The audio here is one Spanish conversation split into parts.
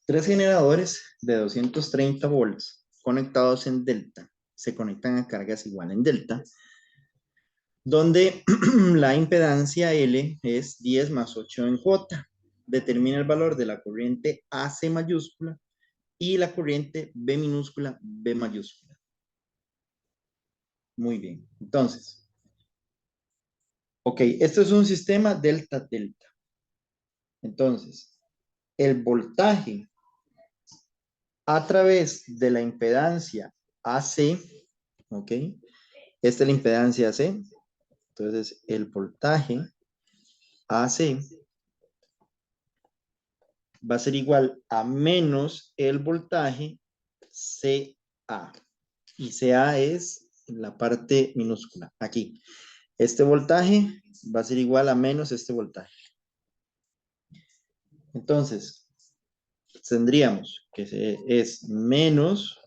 Tres generadores de 230 volts conectados en delta se conectan a cargas igual en delta, donde la impedancia L es 10 más 8 en J. Determina el valor de la corriente AC mayúscula y la corriente B minúscula, B mayúscula. Muy bien. Entonces, ok, esto es un sistema delta-delta. Entonces, el voltaje a través de la impedancia AC, ok, esta es la impedancia AC, entonces el voltaje AC va a ser igual a menos el voltaje CA. Y CA es la parte minúscula, aquí. Este voltaje va a ser igual a menos este voltaje. Entonces, tendríamos que es menos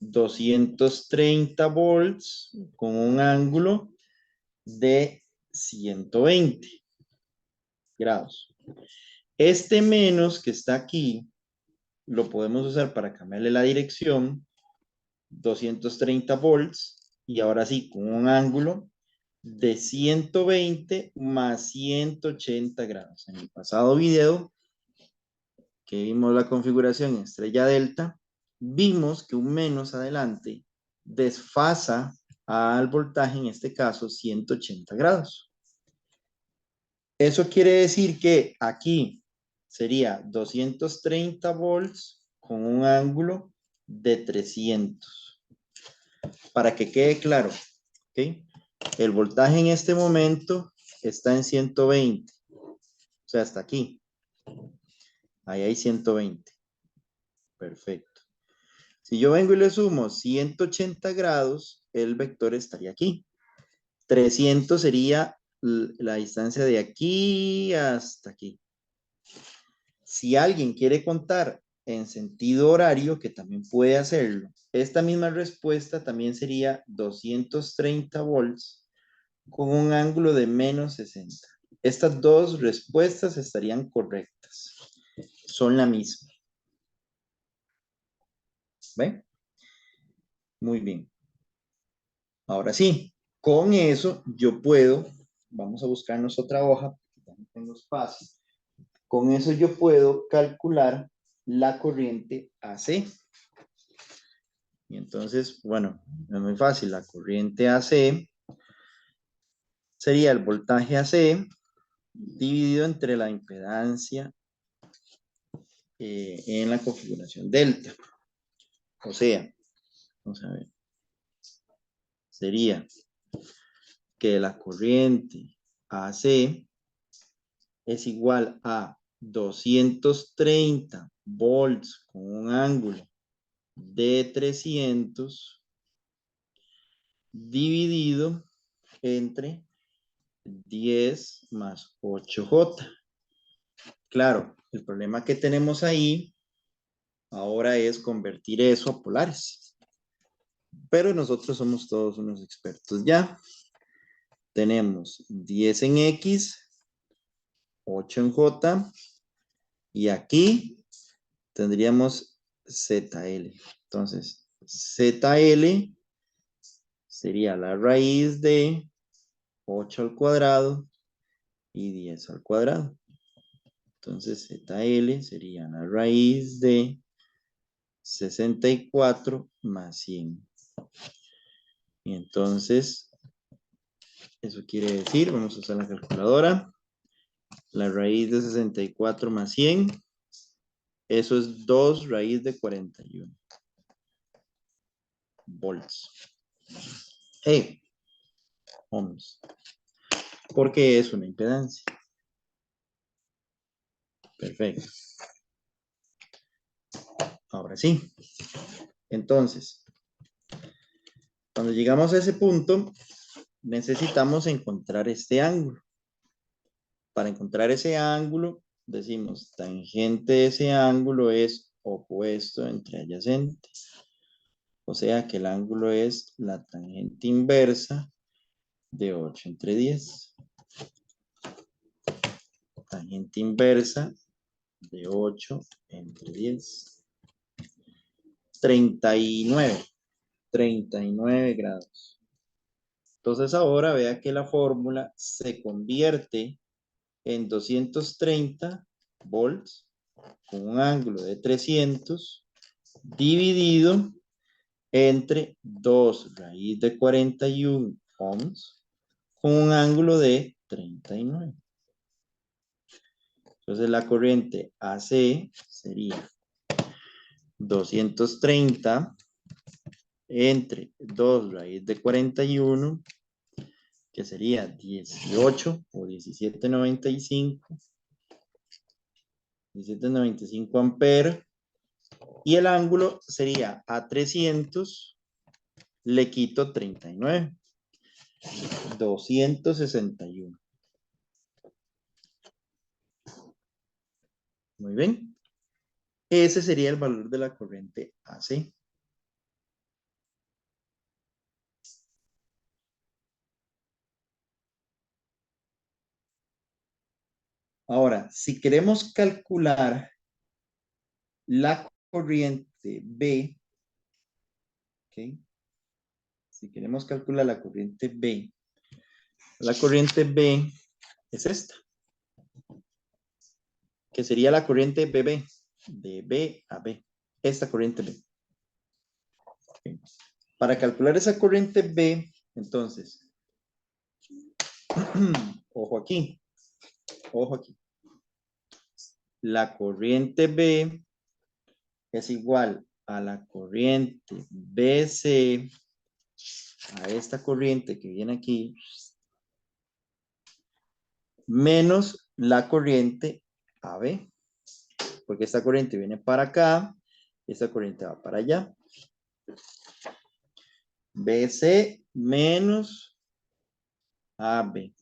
230 volts con un ángulo de 120 grados. Este menos que está aquí lo podemos usar para cambiarle la dirección, 230 volts, y ahora sí, con un ángulo de 120 más 180 grados. En el pasado video, que vimos la configuración estrella delta, vimos que un menos adelante desfasa al voltaje, en este caso, 180 grados. Eso quiere decir que aquí sería 230 volts con un ángulo de 300. Para que quede claro, ¿ok? El voltaje en este momento está en 120. O sea, hasta aquí. Ahí hay 120. Perfecto. Si yo vengo y le sumo 180 grados, el vector estaría aquí. 300 sería la distancia de aquí hasta aquí. Si alguien quiere contar en sentido horario, que también puede hacerlo, esta misma respuesta también sería 230 volts con un ángulo de menos 60. Estas dos respuestas estarían correctas. Son la misma. ¿Ven? Muy bien. Ahora sí, con eso yo puedo, vamos a buscarnos otra hoja, ya no tengo espacio. Con eso yo puedo calcular la corriente AC. Y entonces, bueno, es muy fácil. La corriente AC sería el voltaje AC dividido entre la impedancia en la configuración delta. O sea, vamos a ver, sería que la corriente AC es igual a 230 volts con un ángulo de 300 dividido entre 10 más 8J. Claro, el problema que tenemos ahí ahora es convertir eso a polares. Pero nosotros somos todos unos expertos ya. Tenemos 10 en X, 8 en J, y aquí tendríamos ZL. Entonces, ZL sería la raíz de 8 al cuadrado y 10 al cuadrado. Entonces, ZL sería la raíz de 64 más 100. Y entonces, eso quiere decir, vamos a usar la calculadora, la raíz de 64 más 100, eso es 2 raíz de 41 volts. Ohms. Porque es una impedancia. Perfecto. Ahora sí. Entonces, cuando llegamos a ese punto, necesitamos encontrar este ángulo. Para encontrar ese ángulo, decimos, tangente de ese ángulo es opuesto entre adyacentes. O sea que el ángulo es la tangente inversa de 8 entre 10. Tangente inversa de 8 entre 10. 39. 39 grados. Entonces ahora vea que la fórmula se convierte en 230 volts con un ángulo de 300 dividido entre 2 raíz de 41 ohms con un ángulo de 39. Entonces la corriente AC sería 230 entre 2 raíz de 41, que sería 18 o 1795. 1795 amperes. Y el ángulo sería a 300, le quito 39. 261. Muy bien. Ese sería el valor de la corriente AC. Ahora, si queremos calcular la corriente B, ¿ok? Si queremos calcular la corriente B es esta, que sería la corriente BB, de B a B, esta corriente B. ¿Okay? Para calcular esa corriente B, entonces, ojo aquí, ojo aquí. La corriente B es igual a la corriente BC, a esta corriente que viene aquí, menos la corriente AB, porque esta corriente viene para acá, esta corriente va para allá. BC menos AB.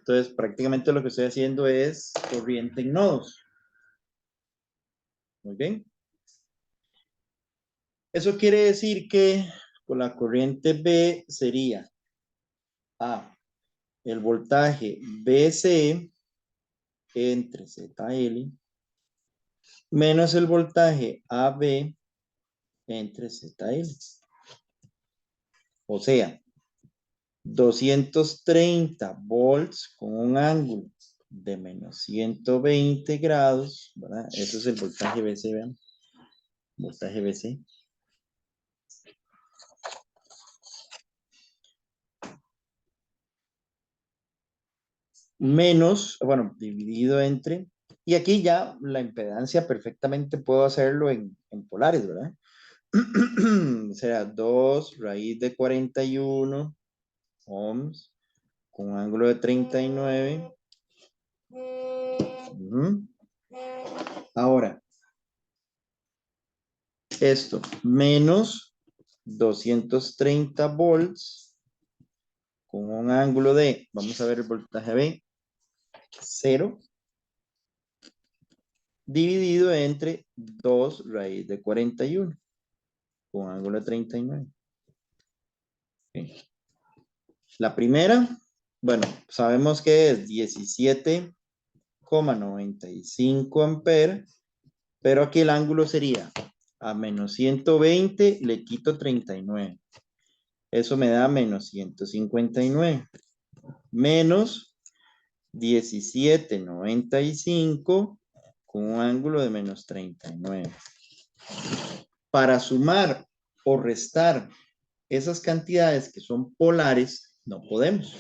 Entonces, prácticamente lo que estoy haciendo es corriente en nodos. Muy bien. Eso quiere decir que con la corriente B sería A, el voltaje BC entre ZL menos el voltaje AB entre ZL. O sea, 230 volts con un ángulo de menos 120 grados, ¿verdad? Eso es el voltaje BC, vean. Voltaje BC. Menos, bueno, dividido entre, y aquí ya la impedancia perfectamente puedo hacerlo en polares, ¿verdad? Será 2 raíz de 41 ohms con un ángulo de 39. Ahora, esto menos 230 volts con un ángulo de, vamos a ver el voltaje B, 0, dividido entre 2 raíz de 41 con ángulo de 39. Okay. La primera, bueno, sabemos que es 17,95 amperes, pero aquí el ángulo sería a menos 120, le quito 39. Eso me da menos 159. Menos 17,95 con un ángulo de menos 39. Para sumar o restar esas cantidades que son polares, no podemos.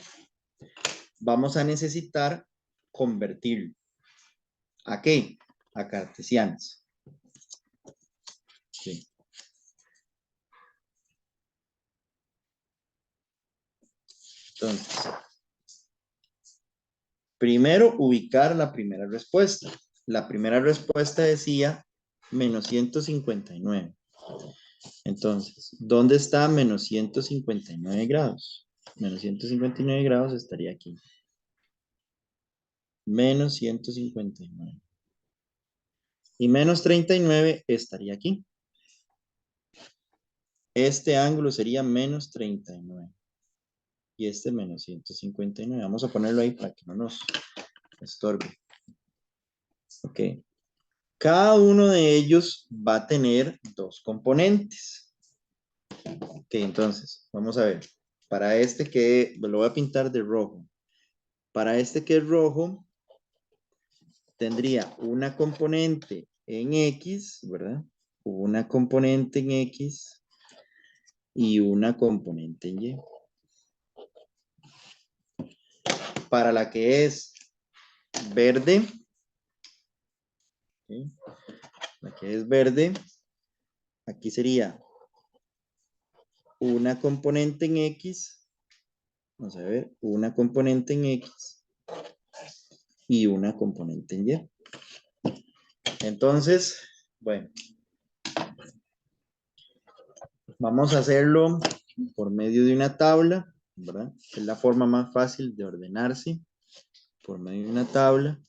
Vamos a necesitar convertirlo. ¿A qué? A cartesianas. Sí. Entonces, primero ubicar la primera respuesta. La primera respuesta decía menos 159. Entonces, ¿dónde está menos 159 grados? Menos 159 grados estaría aquí. Menos 159. Y menos 39 estaría aquí. Este ángulo sería menos 39. y este menos 159. Vamos a ponerlo ahí para que no nos estorbe. Ok. Cada uno de ellos va a tener dos componentes. Ok, entonces, vamos a ver. Para este que lo voy a pintar de rojo. Para este que es rojo, tendría una componente en X, ¿verdad? Una componente en X y una componente en Y. Para la que es verde, ¿sí? La que es verde, aquí sería una componente en X, vamos a ver, una componente en X y una componente en Y. Entonces, bueno, vamos a hacerlo por medio de una tabla, ¿verdad? Es la forma más fácil de ordenarse, por medio de una tabla.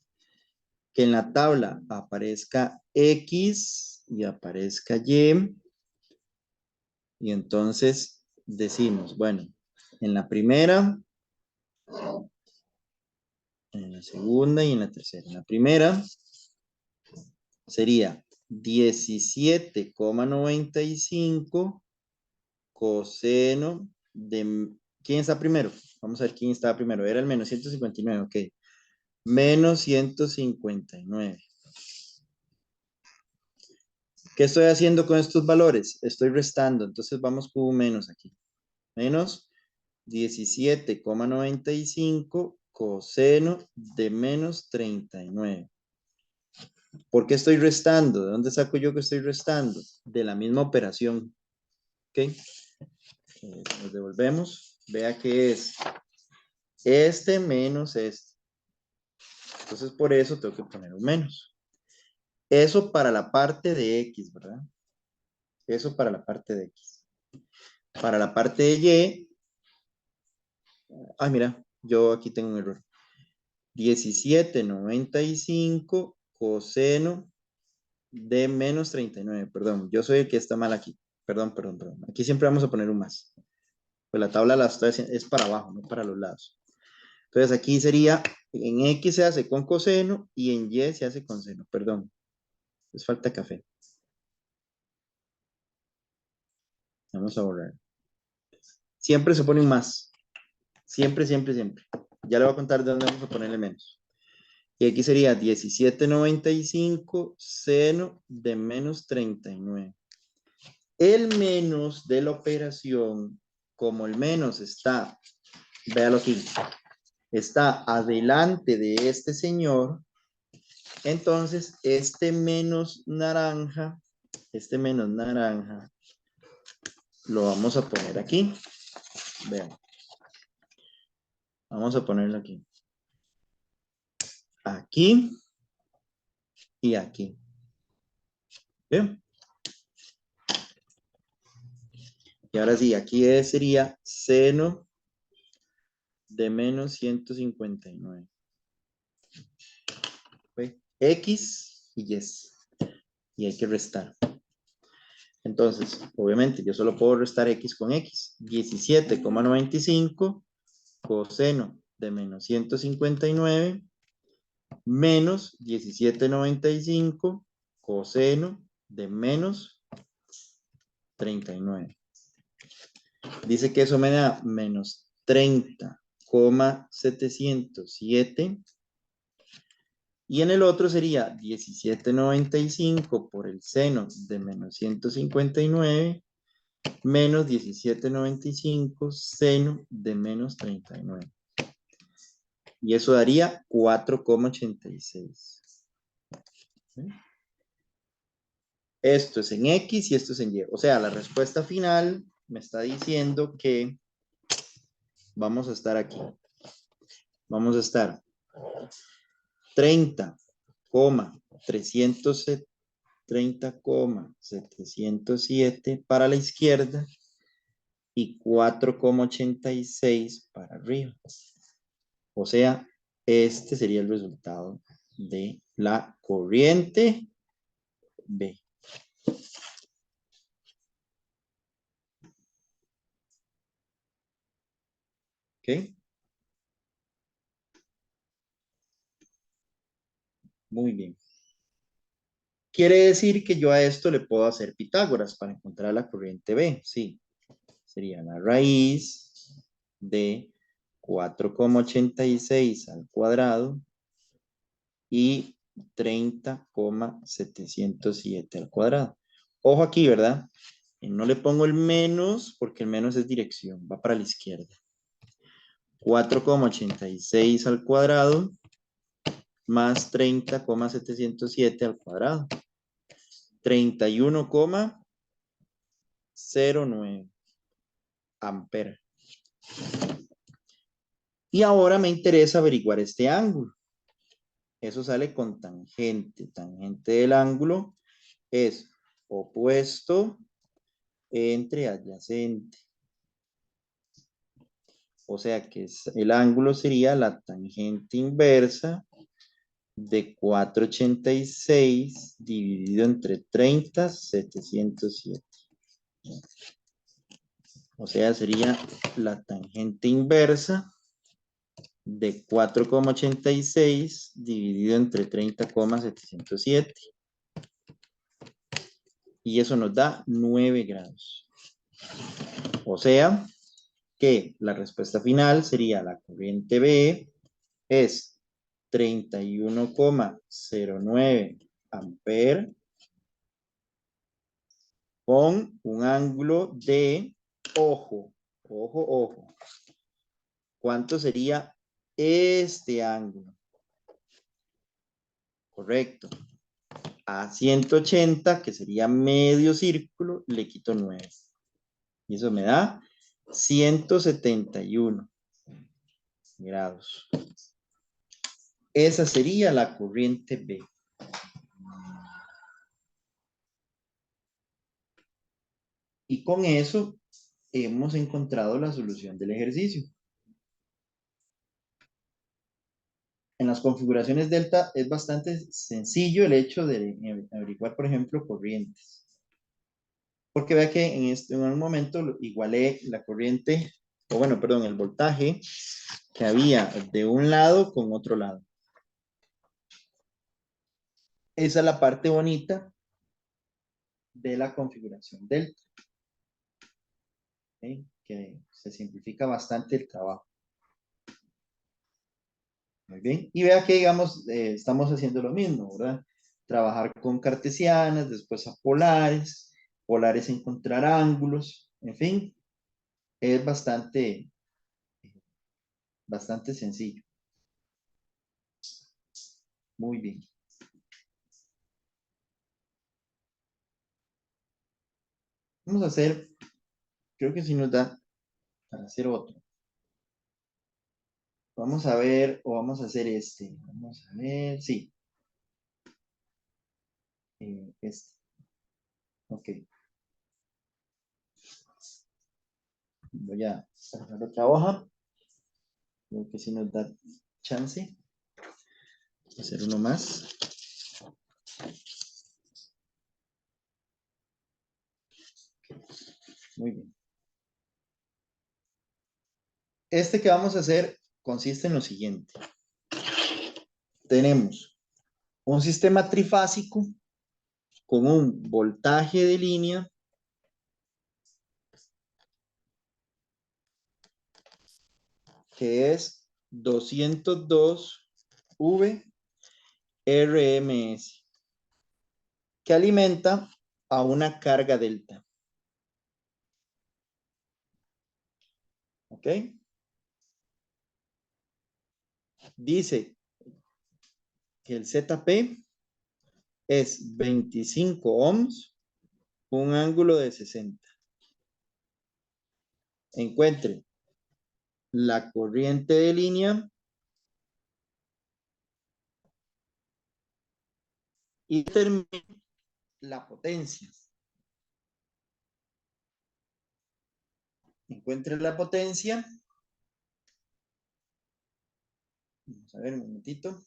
Que en la tabla aparezca X y aparezca Y. Y entonces decimos, bueno, en la primera, en la segunda y en la tercera. En la primera sería 17,95 coseno de... ¿Quién está primero? Vamos a ver quién estaba primero. Era el menos 159, ok. Menos 159. ¿Qué estoy haciendo con estos valores? Estoy restando, entonces vamos con un menos aquí. Menos 17,95 coseno de menos 39. ¿Por qué estoy restando? ¿De dónde saco yo que estoy restando? De la misma operación. ¿Ok? Nos devolvemos. Vea que es este menos este. Entonces por eso tengo que poner un menos. Eso para la parte de X, ¿verdad? Eso para la parte de X. Para la parte de Y. Ay, mira, yo aquí tengo un error. 17,95 coseno de menos 39. Perdón, yo soy el que está mal aquí. Perdón, perdón, perdón. Aquí siempre vamos a poner un más. Pues la tabla la estoy haciendo, es para abajo, no para los lados. Entonces aquí sería, en X se hace con coseno y en Y se hace con seno. Perdón, les falta café. Vamos a borrar. Siempre se pone un más. Siempre, siempre, siempre. Ya le voy a contar de dónde vamos a ponerle menos. Y aquí sería 17,95 seno de menos 39. El menos de la operación, como el menos está, véalo aquí, está adelante de este señor, entonces este menos naranja, lo vamos a poner aquí. Vean, vamos a ponerlo aquí. Aquí y aquí. ¿Bien? Y ahora sí, aquí sería seno de menos 159. ¿Ve? X y Y. Y hay que restar. Entonces, obviamente, yo solo puedo restar X con X. 17,95 coseno de menos 159 menos 17,95 coseno de menos 39. Dice que eso me da menos 30,707. Y en el otro sería 17,95 por el seno de menos 159 menos 17,95 seno de menos 39. Y eso daría 4,86. Esto es en X y esto es en Y. O sea, la respuesta final me está diciendo que vamos a estar aquí. Vamos a estar 30,707 para la izquierda y 4,86 para arriba. O sea, este sería el resultado de la corriente B. ¿Ok? Muy bien. Quiere decir que yo a esto le puedo hacer Pitágoras para encontrar la corriente B. Sí, sería la raíz de 4,86 al cuadrado y 30,707 al cuadrado. Ojo aquí, ¿verdad? No le pongo el menos porque el menos es dirección, va para la izquierda. 4,86 al cuadrado más 30,707 al cuadrado. 31,09 amperes. Y ahora me interesa averiguar este ángulo. Eso sale con tangente. Tangente del ángulo es opuesto entre adyacente. O sea que el ángulo sería la tangente inversa de 486 dividido entre 30,707. O sea, sería la tangente inversa de 4,86 dividido entre 30,707. Y eso nos da 9 grados. O sea, que la respuesta final sería la corriente B es 31,09 amperes con un ángulo de, ojo, ojo, ojo. ¿Cuánto sería este ángulo? Correcto. A 180, que sería medio círculo, le quito 9. Y eso me da 171 grados. Esa sería la corriente B. Y con eso hemos encontrado la solución del ejercicio. En las configuraciones delta es bastante sencillo el hecho de averiguar, por ejemplo, corrientes. Porque vea que en un momento igualé la corriente, o bueno, perdón, el voltaje que había de un lado con otro lado. Esa es la parte bonita de la configuración delta. ¿Okay? Que se simplifica bastante el trabajo. Muy bien. Y vea que, digamos, estamos haciendo lo mismo, ¿verdad? Trabajar con cartesianas, después a polares, polares encontrar ángulos, en fin, es bastante sencillo. Muy bien. Vamos a hacer, creo que si nos da para hacer otro. Vamos a ver, o vamos a hacer este. Vamos a ver, sí. Este. Ok. Voy a cerrar otra hoja. Creo que si nos da chance. Hacer uno más. Muy bien. Este que vamos a hacer consiste en lo siguiente. Tenemos un sistema trifásico con un voltaje de línea que es 202 VRMS, que alimenta a una carga delta. ¿Ok? Dice que el ZP es 25 ohms, un ángulo de 60. Encuentre la corriente de línea y determine la potencia. Encuentre la potencia. Vamos a ver un momentito.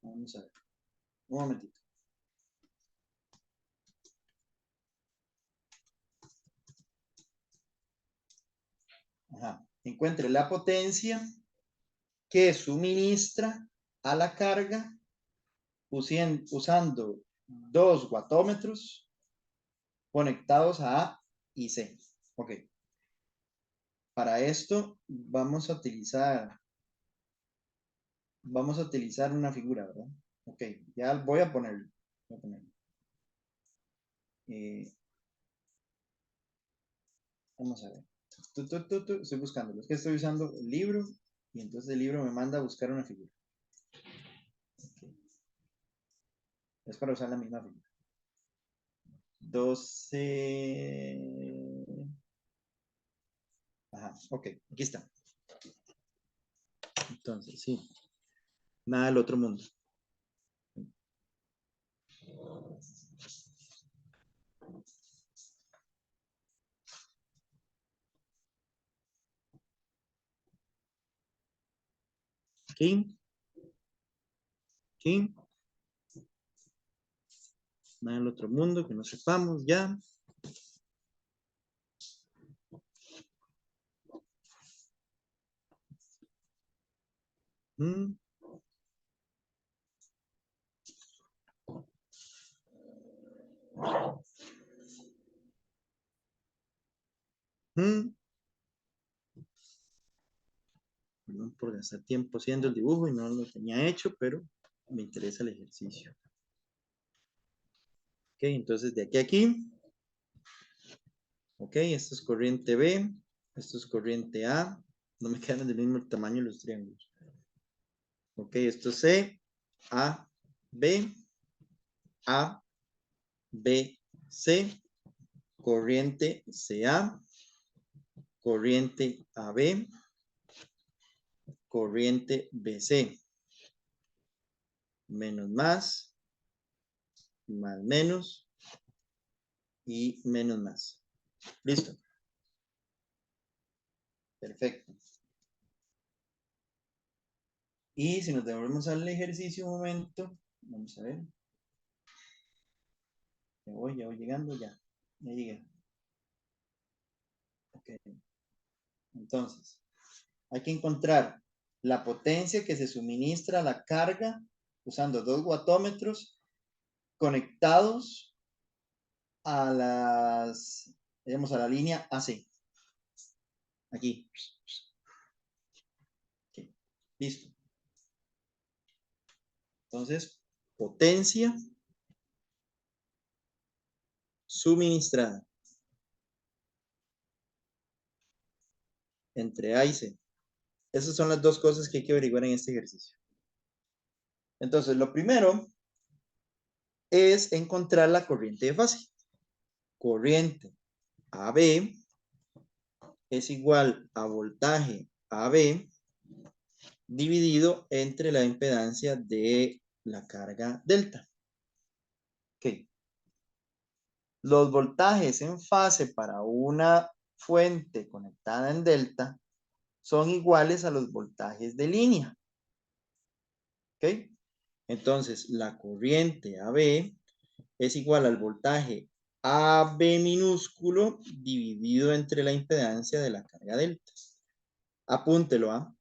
Vamos a ver. Un momentito. Encuentre la potencia que suministra a la carga usando 2 watómetros conectados a A y C. Ok. Para esto vamos a utilizar una figura, ¿verdad? Ok, ya voy a ponerlo. Vamos a ver. Estoy buscando. Es que estoy usando el libro y entonces el libro me manda a buscar una figura. Okay. Es para usar la misma figura. 12. Ajá, ok, aquí está. Entonces, sí. Nada del otro mundo. Aquí. Aquí. Nada del otro mundo que no sepamos ya. Mm. Mm. Perdón por gastar tiempo haciendo el dibujo y no lo tenía hecho, pero me interesa el ejercicio. Ok, entonces de aquí a aquí. Ok, esto es corriente B, esto es corriente A. No me quedan del mismo tamaño los triángulos. Ok, esto es C, A, B, C, corriente CA, corriente AB, corriente BC. Menos más menos y menos más. Listo. Perfecto. Y si nos devolvemos al ejercicio un momento, vamos a ver. Ya voy llegando, ya llegué. Ok. Entonces, hay que encontrar la potencia que se suministra a la carga usando 2 watómetros conectados a digamos, a la línea AC. Aquí. Okay. Listo. Entonces, potencia suministrada entre A y C. Esas son las dos cosas que hay que averiguar en este ejercicio. Entonces, lo primero es encontrar la corriente de fase. Corriente AB es igual a voltaje AB dividido entre la impedancia de la carga delta. Ok. Los voltajes en fase para una fuente conectada en delta son iguales a los voltajes de línea. Ok. Entonces, la corriente AB es igual al voltaje AB minúsculo dividido entre la impedancia de la carga delta. Apúntelo, ¿ah?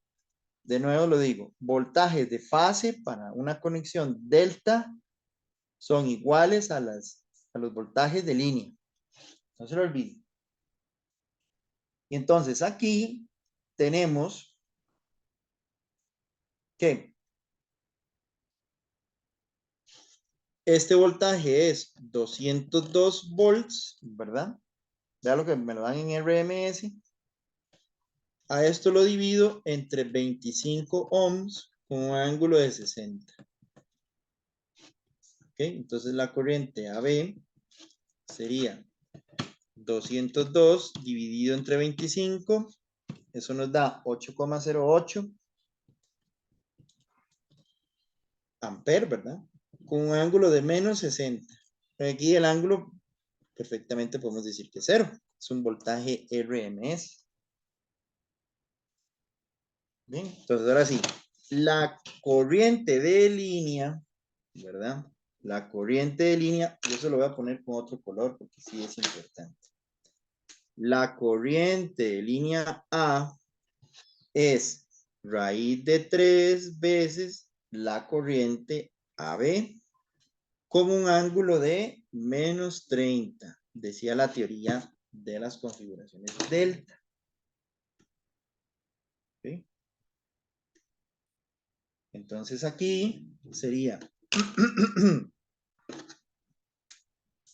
De nuevo lo digo, voltajes de fase para una conexión delta son iguales a los voltajes de línea. No se lo olviden. Y entonces aquí tenemos que este voltaje es 202 volts, ¿verdad? Vea lo que me lo dan en RMS. A esto lo divido entre 25 ohms con un ángulo de 60. ¿Ok? Entonces la corriente AB sería 202 dividido entre 25. Eso nos da 8,08 amperes, ¿verdad? Con un ángulo de menos 60. Aquí el ángulo perfectamente podemos decir que es 0. Es un voltaje RMS. Bien, entonces ahora sí, la corriente de línea, ¿verdad? La corriente de línea, yo se lo voy a poner con otro color porque sí es importante. La corriente de línea A es raíz de 3 veces la corriente AB con un ángulo de menos 30, decía la teoría de las configuraciones delta. ¿Sí? Entonces aquí sería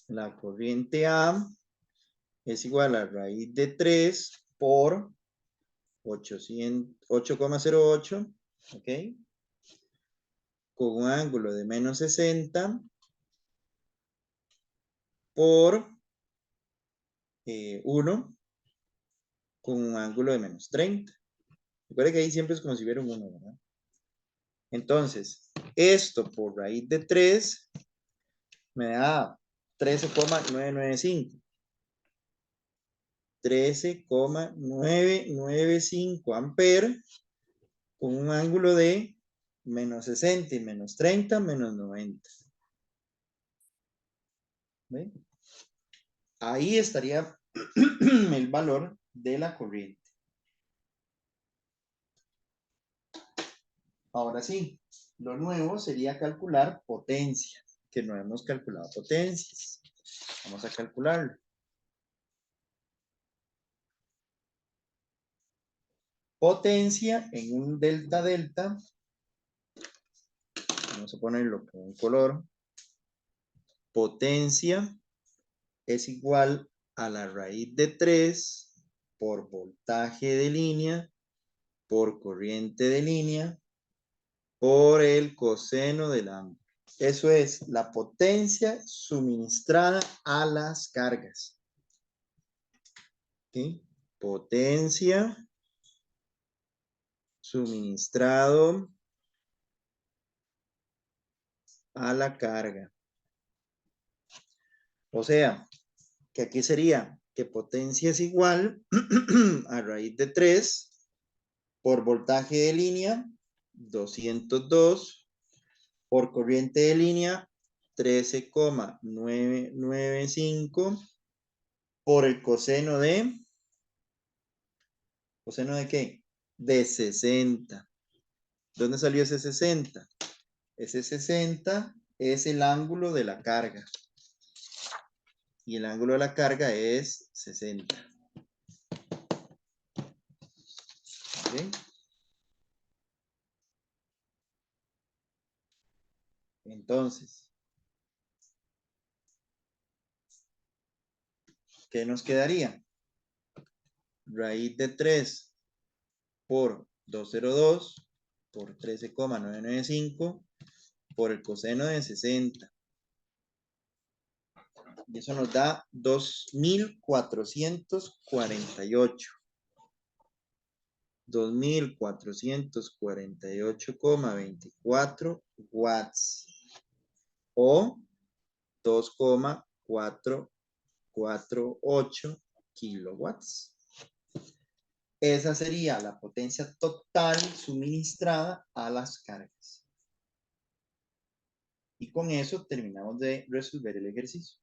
la corriente A es igual a raíz de 3 por 8,08, ¿ok? Con un ángulo de menos 60 por 1 con un ángulo de menos 30. Recuerda que ahí siempre es como si hubiera un 1, ¿verdad? Entonces, esto por raíz de 3 me da 13,995. 13,995 amperes con un ángulo de menos 60 y menos 30 menos 90. ¿Ven? Ahí estaría el valor de la corriente. Ahora sí, lo nuevo sería calcular potencia, que no hemos calculado potencias. Vamos a calcularlo. Potencia en un delta-delta. Vamos a ponerlo con un color. Potencia es igual a la raíz de 3 por voltaje de línea por corriente de línea por el coseno del ángulo. Eso es la potencia suministrada a las cargas. ¿Sí? Potencia suministrado a la carga. O sea, que aquí sería que potencia es igual a raíz de 3 por voltaje de línea, 202, por corriente de línea, 13,995, por el coseno de, ¿coseno de qué? De 60. ¿Dónde salió ese 60? Ese 60 es el ángulo de la carga. Y el ángulo de la carga es 60. ¿Okay? Entonces, ¿qué nos quedaría? Raíz de 3 por 202 por 13,995 por el coseno de 60. Y eso nos da 2.448. 2.448,24 watts o 2,448 kilowatts. Esa sería la potencia total suministrada a las cargas. Y con eso terminamos de resolver el ejercicio.